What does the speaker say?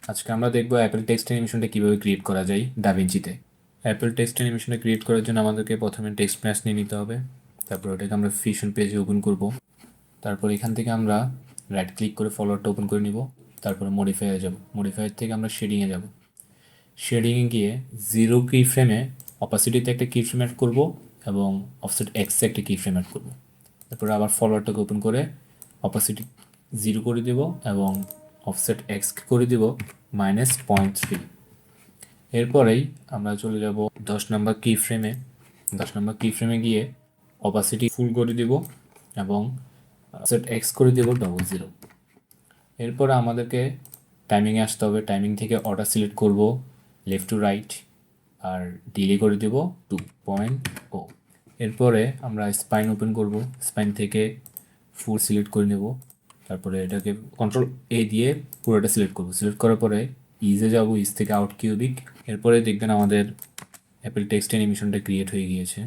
আজকে আমরা দেখব অ্যাপেল টেক্সট অ্যানিমেশনটা কীভাবে ক্রিয়েট করা যায় ডাভিঞ্চিতে। অ্যাপেল টেক্সট অ্যানিমেশনটা ক্রিয়েট করার জন্য আমাদেরকে প্রথমে টেক্সট ম্যাচ নিয়ে নিতে হবে। তারপর ওটাকে আমরা ফিশন পেজে ওপেন করব। তারপর এখান থেকে আমরা রাইট ক্লিক করে ফলোয়ারটা ওপেন করে নিব। তারপরে মডিফায়ারে যাব, মডিফায়ার থেকে আমরা শেডিংয়ে যাব। শেডিংয়ে গিয়ে 0 কি ফ্রেমে অপাসিটিতে একটা কি ফ্রেম অ্যাড করবো এবং অফসেট এক্সে একটা কি ফ্রেম অ্যাড করবো। তারপরে আবার ফলোয়ারটাকে ওপেন করে অপাসিটি 0 করে দেব এবং অফসেট এক্স করে দেব -0.3। এরপরেই আমরা চলে যাব 10 নম্বর কি ফ্রেমে। 10 নম্বর কি ফ্রেমে গিয়ে অপাসিটি ফুল করে দিব এবং অফসেট এক্স করে দেব 00। এরপরে আমাদেরকে টাইমিংয়ে আসতে হবে। টাইমিং থেকে অর্ডার সিলেক্ট করব লেফট টু রাইট আর ডিলে করে দেব 2.0। এরপরে আমরা স্পাইন ওপেন করব, স্পাইন থেকে ফুল সিলেক্ট করে নেব। তারপরে এটাকে কন্ট্রোল এ দিয়ে পুরোটা সিলেক্ট করব। সিলেক্ট করার পরে ইজে যাব, ইজ থেকে আউট কিউবিক। এরপরে দেখবেন আমাদের অ্যাপেল টেক্সট অ্যানিমেশনটা ক্রিয়েট হয়ে গিয়েছে।